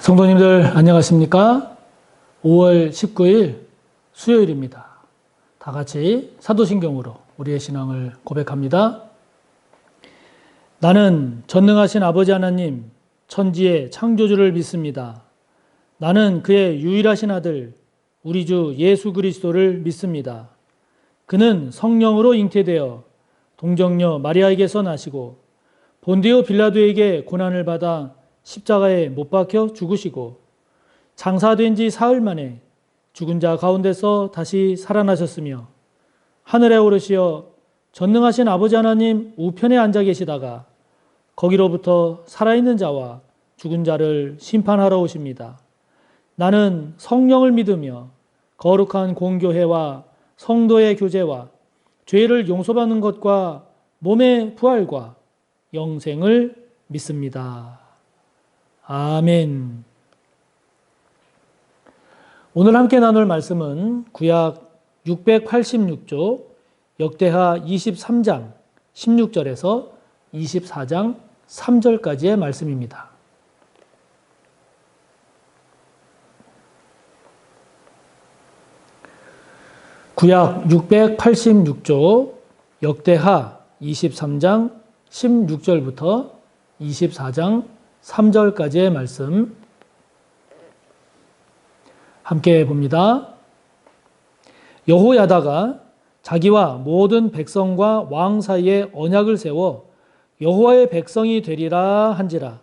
성도님들 안녕하십니까? 5월 19일 수요일입니다. 다 같이 사도신경으로 우리의 신앙을 고백합니다. 나는 전능하신 아버지 하나님 천지의 창조주를 믿습니다. 나는 그의 유일하신 아들 우리 주 예수 그리스도를 믿습니다. 그는 성령으로 잉태되어 동정녀 마리아에게서 나시고 본디오 빌라도에게 고난을 받아 십자가에 못 박혀 죽으시고 장사된 지 사흘 만에 죽은 자 가운데서 다시 살아나셨으며 하늘에 오르시어 전능하신 아버지 하나님 우편에 앉아 계시다가 거기로부터 살아있는 자와 죽은 자를 심판하러 오십니다. 나는 성령을 믿으며 거룩한 공교회와 성도의 교제와 죄를 용서받는 것과 몸의 부활과 영생을 믿습니다. 아멘. 오늘 함께 나눌 말씀은 구약 686조 역대하 23장 16절에서 24장 3절까지의 말씀입니다. 구약 686조 역대하 23장 16절부터 24장 3절까지의 말씀 함께 봅니다. 여호야다가 자기와 모든 백성과 왕 사이에 언약을 세워 여호와의 백성이 되리라 한지라.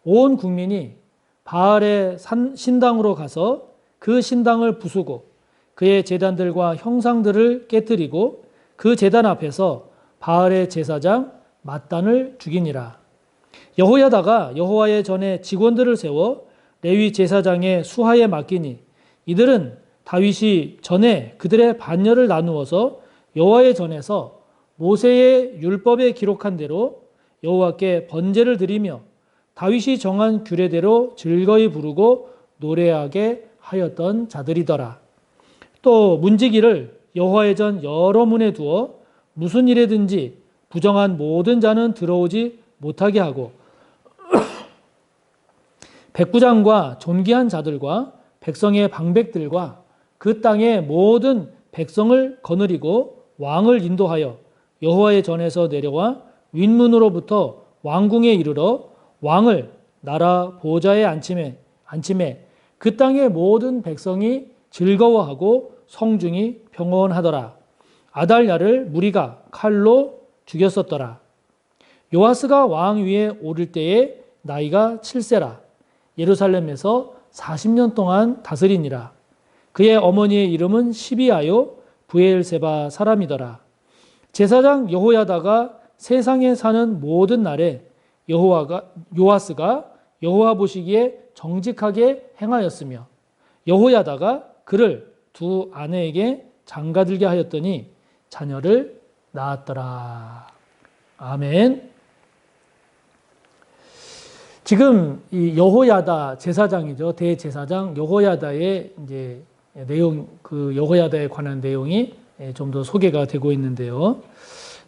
온 국민이 바알의 신당으로 가서 그 신당을 부수고 그의 제단들과 형상들을 깨뜨리고 그 제단 앞에서 바알의 제사장 맏단을 죽이니라. 여호야다가 여호와의 전에 직원들을 세워 레위 제사장의 수하에 맡기니 이들은 다윗이 전에 그들의 반열을 나누어서 여호와의 전에서 모세의 율법에 기록한 대로 여호와께 번제를 드리며 다윗이 정한 규례대로 즐거이 부르고 노래하게 하였던 자들이더라. 또 문지기를 여호와의 전 여러 문에 두어 무슨 일에든지 부정한 모든 자는 들어오지 못하게 하고 백부장과 존귀한 자들과 백성의 방백들과 그 땅의 모든 백성을 거느리고 왕을 인도하여 여호와의 전에서 내려와 윗문으로부터 왕궁에 이르러 왕을 나라 보좌에 앉힘에 그 땅의 모든 백성이 즐거워하고 성중이 평온하더라. 아달랴를 무리가 칼로 죽였었더라. 요아스가 왕 위에 오를 때에 나이가 7세라. 예루살렘에서 40년 동안 다스리니라. 그의 어머니의 이름은 시비아요 브엘세바 사람이더라. 제사장 여호야다가 세상에 사는 모든 날에 요아스가 여호와 보시기에 정직하게 행하였으며 여호야다가 그를 두 아내에게 장가들게 하였더니 자녀를 낳았더라. 아멘. 지금 이 여호야다 제사장이죠. 대제사장 여호야다의 이제 내용, 그 여호야다에 관한 내용이 좀 더 소개가 되고 있는데요.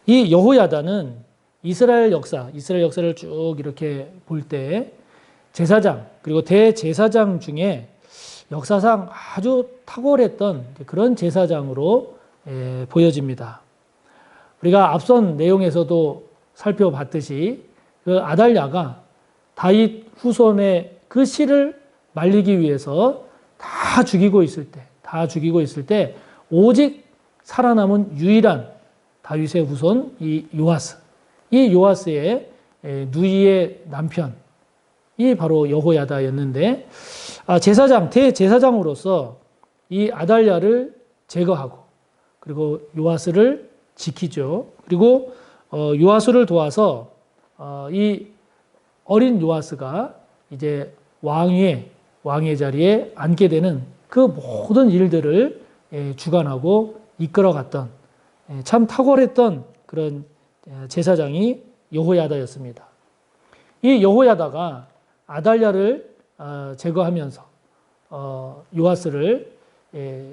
이 여호야다는 이스라엘 역사를 쭉 이렇게 볼 때 제사장 그리고 대제사장 중에 역사상 아주 탁월했던 그런 제사장으로 보여집니다. 우리가 앞선 내용에서도 살펴봤듯이 그 아달랴가 다윗 후손의 그 씨를 말리기 위해서 다 죽이고 있을 때 오직 살아남은 유일한 다윗의 후손 이 요아스의 누이의 남편이 바로 여호야다였는데 대제사장으로서 이 아달랴를 제거하고 그리고 요아스를 지키죠. 그리고 요아스를 도와서 이 어린 요아스가 이제 왕의 자리에 앉게 되는 그 모든 일들을 주관하고 이끌어갔던 참 탁월했던 그런 제사장이 여호야다였습니다. 이 여호야다가 아달랴를 제거하면서 요아스를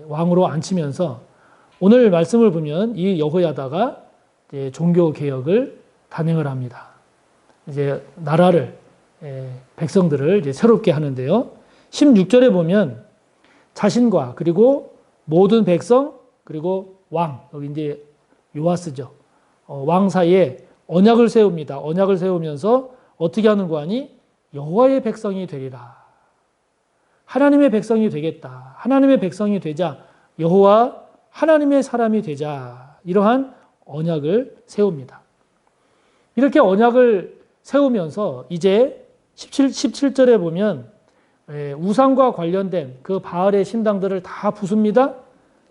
왕으로 앉히면서 오늘 말씀을 보면 이 여호야다가 종교 개혁을 단행을 합니다. 이제 나라를 백성들을 이제 새롭게 하는데요. 16절에 보면 자신과 그리고 모든 백성 그리고 왕, 여기 이제 요아스죠. 왕 사이에 언약을 세웁니다. 언약을 세우면서 어떻게 하는 거 아니? 여호와의 백성이 되리라. 하나님의 백성이 되겠다. 하나님의 백성이 되자 여호와 하나님의 사람이 되자. 이러한 언약을 세웁니다. 이렇게 언약을 세우면서 이제 17절에 보면 우상과 관련된 그 바알의 신당들을 다 부숩니다.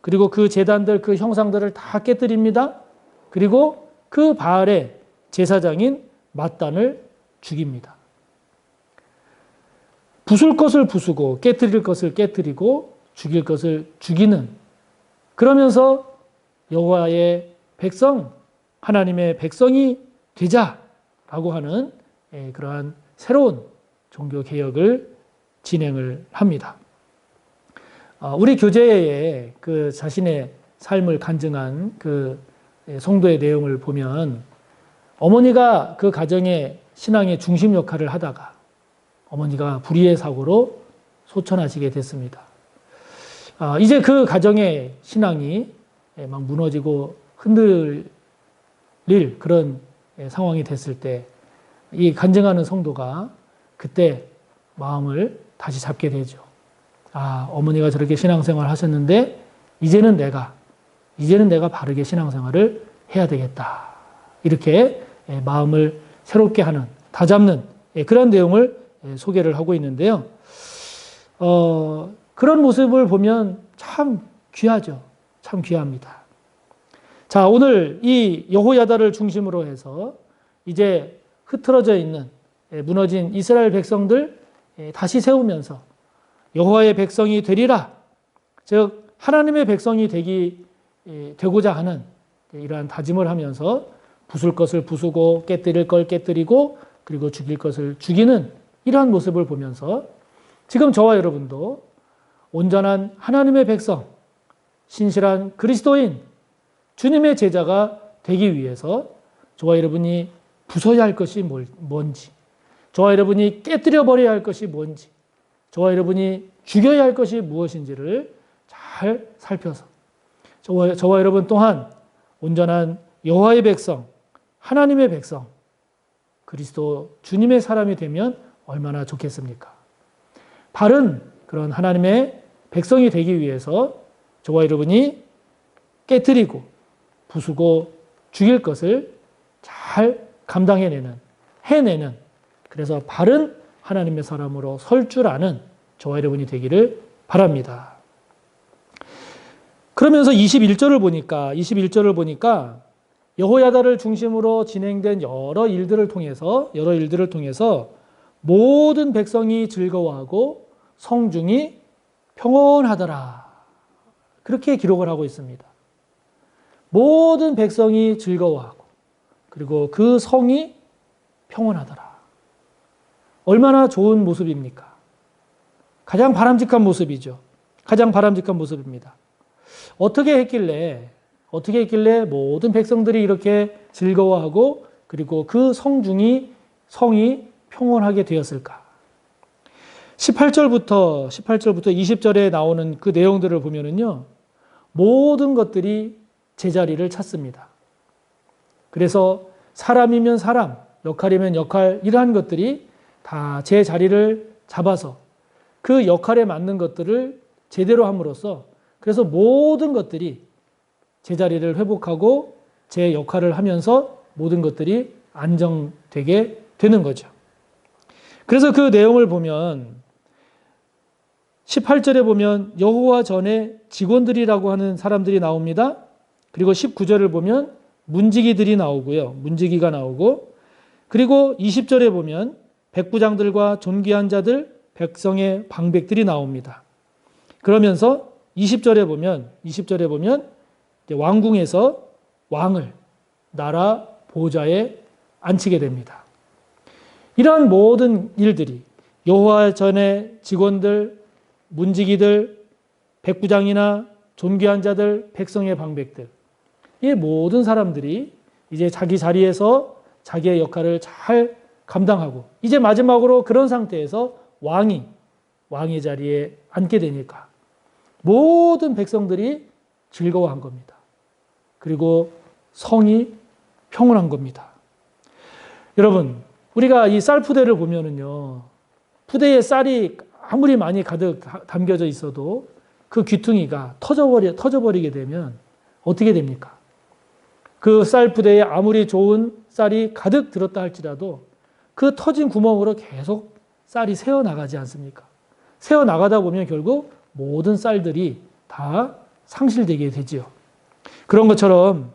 그리고 그 제단들, 그 형상들을 다 깨뜨립니다. 그리고 그 바알의 제사장인 맏단을 죽입니다. 부술 것을 부수고 깨뜨릴 것을 깨뜨리고 죽일 것을 죽이는, 그러면서 여호와의 백성, 하나님의 백성이 되자라고 하는 그러한 새로운 종교 개혁을 진행을 합니다. 우리 교제에 그 자신의 삶을 간증한 그 성도의 내용을 보면 어머니가 그 가정의 신앙의 중심 역할을 하다가 어머니가 불의의 사고로 소천하시게 됐습니다. 이제 그 가정의 신앙이 막 무너지고 흔들릴 그런 상황이 됐을 때 이 간증하는 성도가 그때 마음을 다시 잡게 되죠. 어머니가 저렇게 신앙생활 하셨는데 이제는 내가 바르게 신앙생활을 해야 되겠다. 이렇게 마음을 새롭게 하는, 다잡는 그런 내용을 소개를 하고 있는데요. 그런 모습을 보면 참 귀하죠. 참 귀합니다. 자, 오늘 이 여호야다를 중심으로 해서 이제 흐트러져 있는 무너진 이스라엘 백성들 다시 세우면서 여호와의 백성이 되리라, 즉 하나님의 백성이 되고자 하는 이러한 다짐을 하면서 부술 것을 부수고 깨뜨릴 걸 깨뜨리고 그리고 죽일 것을 죽이는 이러한 모습을 보면서 지금 저와 여러분도 온전한 하나님의 백성, 신실한 그리스도인, 주님의 제자가 되기 위해서 저와 여러분이 부숴야 할 것이 뭔지, 저와 여러분이 깨뜨려 버려야 할 것이 뭔지, 저와 여러분이 죽여야 할 것이 무엇인지를 잘 살펴서 저와 여러분 또한 온전한 여호와의 백성, 하나님의 백성, 그리스도 주님의 사람이 되면 얼마나 좋겠습니까? 바른 그런 하나님의 백성이 되기 위해서 저와 여러분이 깨뜨리고 부수고 죽일 것을 잘 해내는, 그래서 바른 하나님의 사람으로 설 줄 아는 저와 여러분이 되기를 바랍니다. 그러면서 21절을 보니까 여호야다를 중심으로 진행된 여러 일들을 통해서 모든 백성이 즐거워하고 성중이 평온하더라. 그렇게 기록을 하고 있습니다. 모든 백성이 즐거워하고 그리고 그 성이 평온하더라. 얼마나 좋은 모습입니까? 가장 바람직한 모습이죠. 가장 바람직한 모습입니다. 어떻게 했길래 모든 백성들이 이렇게 즐거워하고 그리고 그 성이 평온하게 되었을까? 18절부터 20절에 나오는 그 내용들을 보면은요, 모든 것들이 제자리를 찾습니다. 그래서 사람이면 사람, 역할이면 역할, 이러한 것들이 다 제 자리를 잡아서 그 역할에 맞는 것들을 제대로 함으로써 그래서 모든 것들이 제자리를 회복하고 제 역할을 하면서 모든 것들이 안정되게 되는 거죠. 그래서 그 내용을 보면 18절에 보면 여호와 전에 직원들이라고 하는 사람들이 나옵니다. 그리고 19절을 보면 문지기들이 나오고요. 문지기가 나오고, 그리고 20절에 보면 백부장들과 존귀한 자들, 백성의 방백들이 나옵니다. 그러면서 20절에 보면 왕궁에서 왕을 나라 보좌에 앉히게 됩니다. 이러한 모든 일들이 여호와 전의 직원들, 문지기들, 백부장이나 존귀한 자들, 백성의 방백들, 이 모든 사람들이 이제 자기 자리에서 자기의 역할을 잘 감당하고 이제 마지막으로 그런 상태에서 왕의 자리에 앉게 되니까 모든 백성들이 즐거워한 겁니다. 그리고 성이 평온한 겁니다. 여러분, 우리가 이 쌀 푸대를 보면은요, 푸대에 쌀이 아무리 많이 가득 담겨져 있어도 그 귀퉁이가 터져버리게 되면 어떻게 됩니까? 그 쌀 푸대에 아무리 좋은 쌀이 가득 들었다 할지라도 그 터진 구멍으로 계속 쌀이 새어나가지 않습니까? 새어나가다 보면 결국 모든 쌀들이 다 상실되게 되지요. 그런 것처럼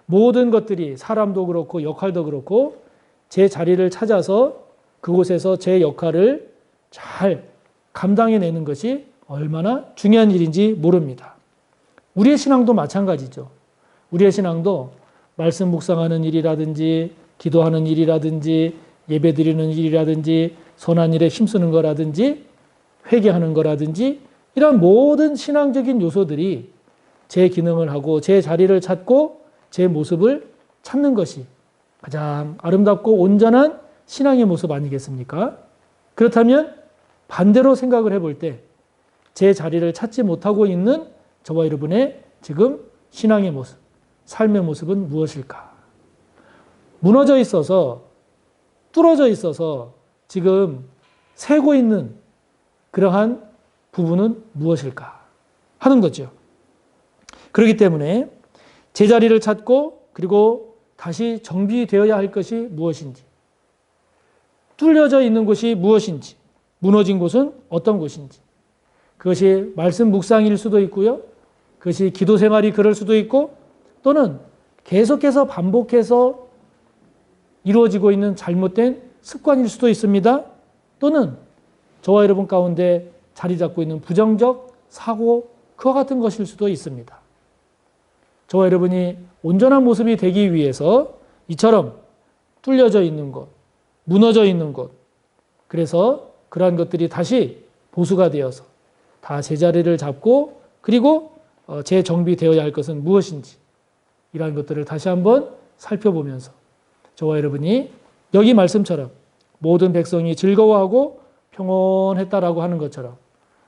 모든 것들이 사람도 그렇고 역할도 그렇고 제 자리를 찾아서 그곳에서 제 역할을 잘 감당해내는 것이 얼마나 중요한 일인지 모릅니다. 우리의 신앙도 마찬가지죠. 우리의 신앙도 말씀 묵상하는 일이라든지 기도하는 일이라든지 예배드리는 일이라든지 선한 일에 힘쓰는 거라든지 회개하는 거라든지 이런 모든 신앙적인 요소들이 제 기능을 하고 제 자리를 찾고 제 모습을 찾는 것이 가장 아름답고 온전한 신앙의 모습 아니겠습니까? 그렇다면 반대로 생각을 해볼 때 제 자리를 찾지 못하고 있는 저와 여러분의 지금 신앙의 모습, 삶의 모습은 무엇일까? 무너져 있어서, 뚫어져 있어서 지금 새고 있는 그러한 부분은 무엇일까? 하는 거죠. 그렇기 때문에 제자리를 찾고 그리고 다시 정비되어야 할 것이 무엇인지, 뚫려져 있는 곳이 무엇인지, 무너진 곳은 어떤 곳인지, 그것이 말씀 묵상일 수도 있고요. 그것이 기도 생활이 그럴 수도 있고 또는 계속해서 반복해서 이루어지고 있는 잘못된 습관일 수도 있습니다. 또는 저와 여러분 가운데 자리 잡고 있는 부정적 사고, 그와 같은 것일 수도 있습니다. 저와 여러분이 온전한 모습이 되기 위해서 이처럼 뚫려져 있는 것, 무너져 있는 것, 그래서 그러한 것들이 다시 보수가 되어서 다 제자리를 잡고 그리고 재정비되어야 할 것은 무엇인지 이러한 것들을 다시 한번 살펴보면서 저와 여러분이 여기 말씀처럼 모든 백성이 즐거워하고 평온했다라고 하는 것처럼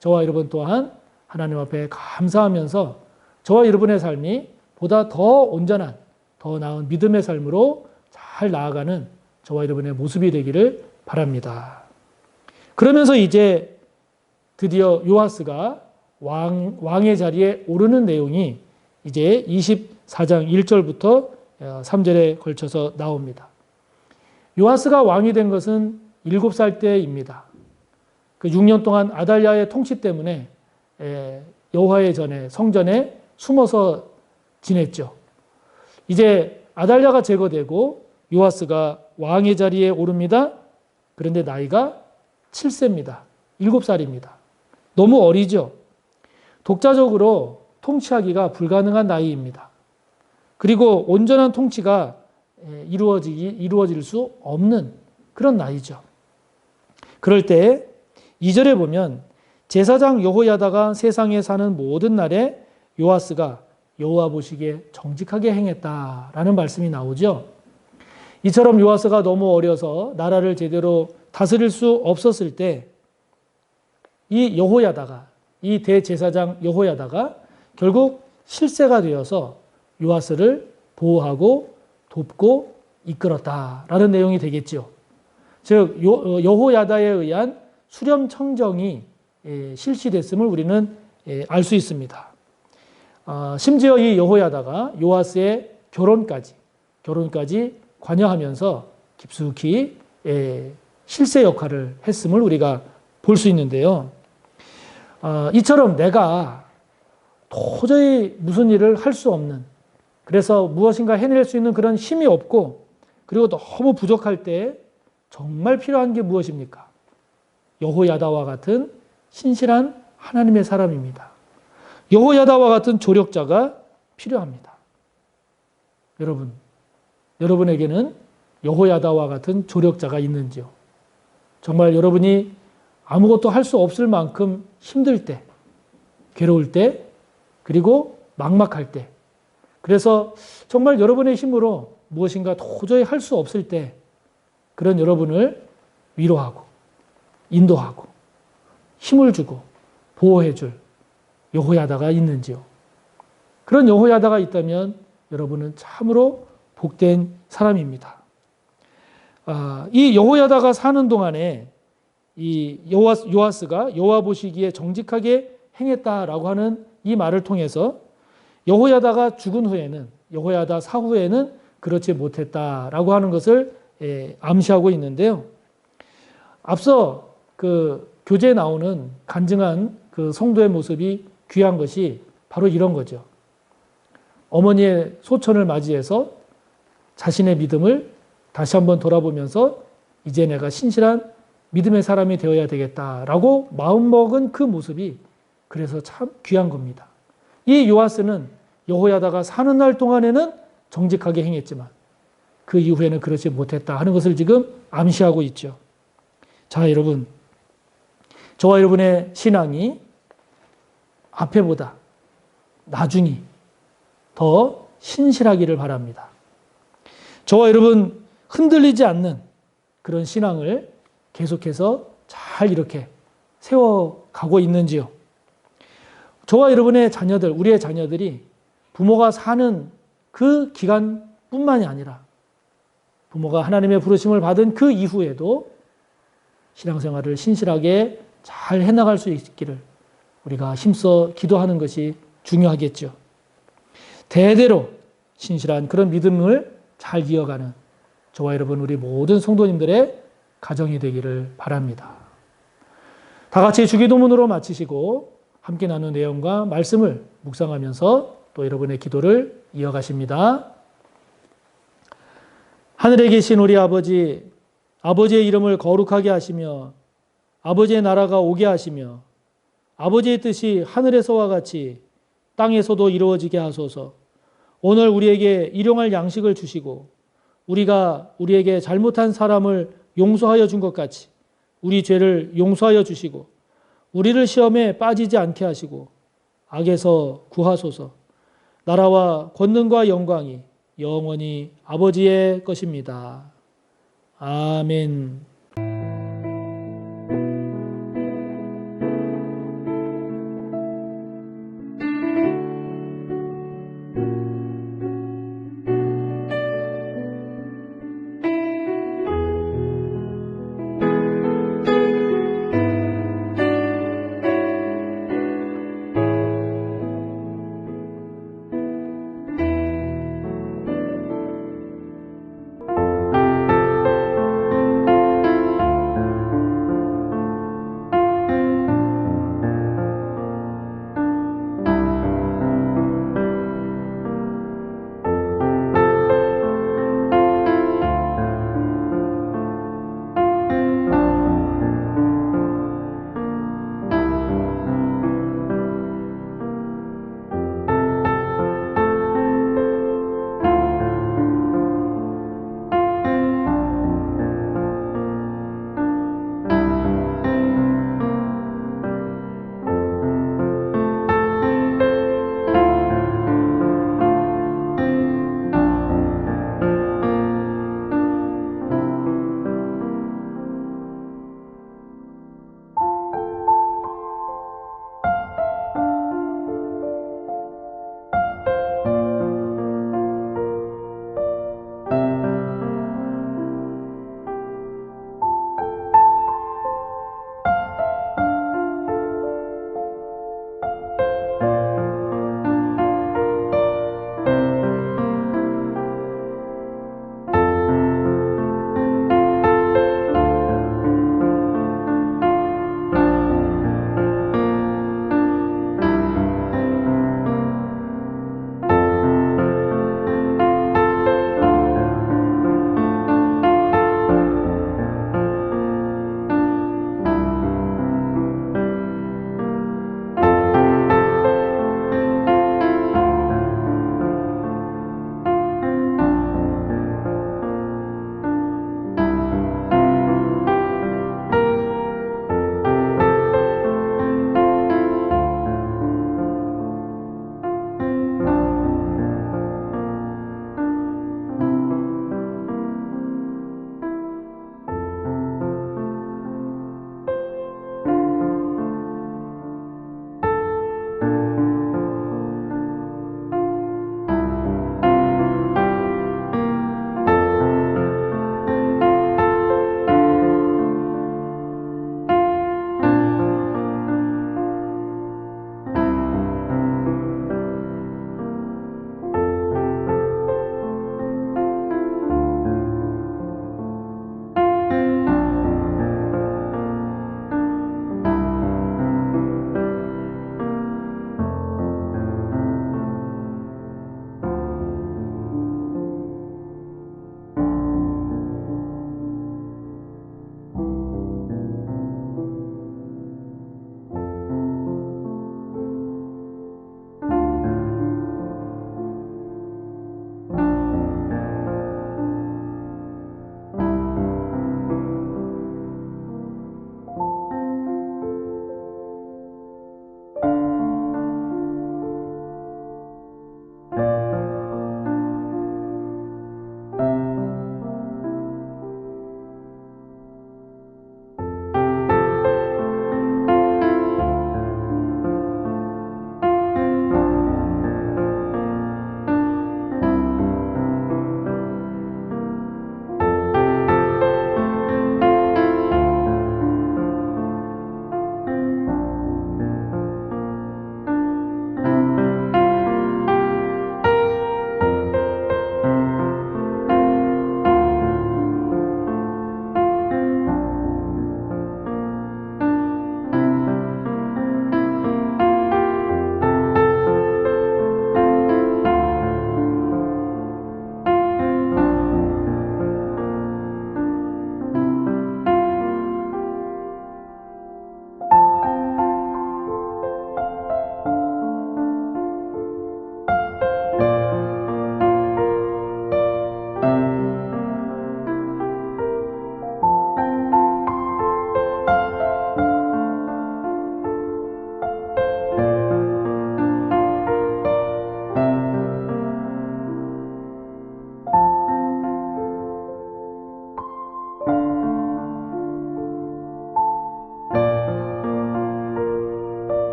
저와 여러분 또한 하나님 앞에 감사하면서 저와 여러분의 삶이 보다 더 온전한, 더 나은 믿음의 삶으로 잘 나아가는 저와 여러분의 모습이 되기를 바랍니다. 그러면서 이제 드디어 요아스가 왕의 자리에 오르는 내용이 이제 24장 1절부터 3절에 걸쳐서 나옵니다. 요아스가 왕이 된 것은 7살 때입니다. 그 6년 동안 아달랴의 통치 때문에 여호와의 전에 성전에 숨어서 지냈죠. 이제 아달랴가 제거되고 요아스가 왕의 자리에 오릅니다. 그런데 나이가 7세입니다. 7살입니다. 너무 어리죠. 독자적으로 통치하기가 불가능한 나이입니다. 그리고 온전한 통치가 이루어질 수 없는 그런 나이죠. 그럴 때 2절에 보면 제사장 여호야다가 세상에 사는 모든 날에 요아스가 여호와 보시기에 정직하게 행했다라는 말씀이 나오죠. 이처럼 요아스가 너무 어려서 나라를 제대로 다스릴 수 없었을 때 이 여호야다가, 이 대제사장 여호야다가 결국 실세가 되어서 요아스를 보호하고 돕고 이끌었다라는 내용이 되겠죠. 즉 여호야다에 의한 수렴 청정이 실시됐음을 우리는 알 수 있습니다. 심지어 이 여호야다가 요아스의 결혼까지 관여하면서 깊숙이 실세 역할을 했음을 우리가 볼 수 있는데요. 이처럼 내가 도저히 무슨 일을 할 수 없는, 그래서 무엇인가 해낼 수 있는 그런 힘이 없고 그리고 너무 부족할 때 정말 필요한 게 무엇입니까? 여호야다와 같은 신실한 하나님의 사람입니다. 여호야다와 같은 조력자가 필요합니다. 여러분에게는 여호야다와 같은 조력자가 있는지요? 정말 여러분이 아무것도 할 수 없을 만큼 힘들 때, 괴로울 때, 그리고 막막할 때, 그래서 정말 여러분의 힘으로 무엇인가 도저히 할 수 없을 때 그런 여러분을 위로하고 인도하고 힘을 주고 보호해 줄 여호야다가 있는지요? 그런 여호야다가 있다면 여러분은 참으로 복된 사람입니다. 이 여호야다가 사는 동안에 이 요아스가 여호와 보시기에 정직하게 행했다라고 하는 이 말을 통해서 여호야다가 죽은 후에는 여호야다 사후에는 그렇지 못했다라고 하는 것을 암시하고 있는데요. 앞서 그 교재에 나오는 간증한 그 성도의 모습이 귀한 것이 바로 이런 거죠. 어머니의 소천을 맞이해서 자신의 믿음을 다시 한번 돌아보면서 이제 내가 신실한 믿음의 사람이 되어야 되겠다라고 마음먹은 그 모습이 그래서 참 귀한 겁니다. 이 요아스는 여호야다가 사는 날 동안에는 정직하게 행했지만 그 이후에는 그렇지 못했다 하는 것을 지금 암시하고 있죠. 자, 여러분, 저와 여러분의 신앙이 앞에보다 나중이 더 신실하기를 바랍니다. 저와 여러분 흔들리지 않는 그런 신앙을 계속해서 잘 이렇게 세워가고 있는지요? 저와 여러분의 자녀들, 우리의 자녀들이 부모가 사는 그 기간뿐만이 아니라 부모가 하나님의 부르심을 받은 그 이후에도 신앙생활을 신실하게 잘 해나갈 수 있기를 우리가 힘써 기도하는 것이 중요하겠죠. 대대로 신실한 그런 믿음을 잘 이어가는 저와 여러분 우리 모든 성도님들의 가정이 되기를 바랍니다. 다 같이 주기도문으로 마치시고 함께 나눈 내용과 말씀을 묵상하면서 또 여러분의 기도를 이어가십니다. 하늘에 계신 우리 아버지, 아버지의 이름을 거룩하게 하시며 아버지의 나라가 오게 하시며 아버지의 뜻이 하늘에서와 같이 땅에서도 이루어지게 하소서. 오늘 우리에게 일용할 양식을 주시고 우리가 우리에게 잘못한 사람을 용서하여 준 것 같이 우리 죄를 용서하여 주시고 우리를 시험에 빠지지 않게 하시고 악에서 구하소서. 나라와 권능과 영광이 영원히 아버지의 것입니다. 아멘.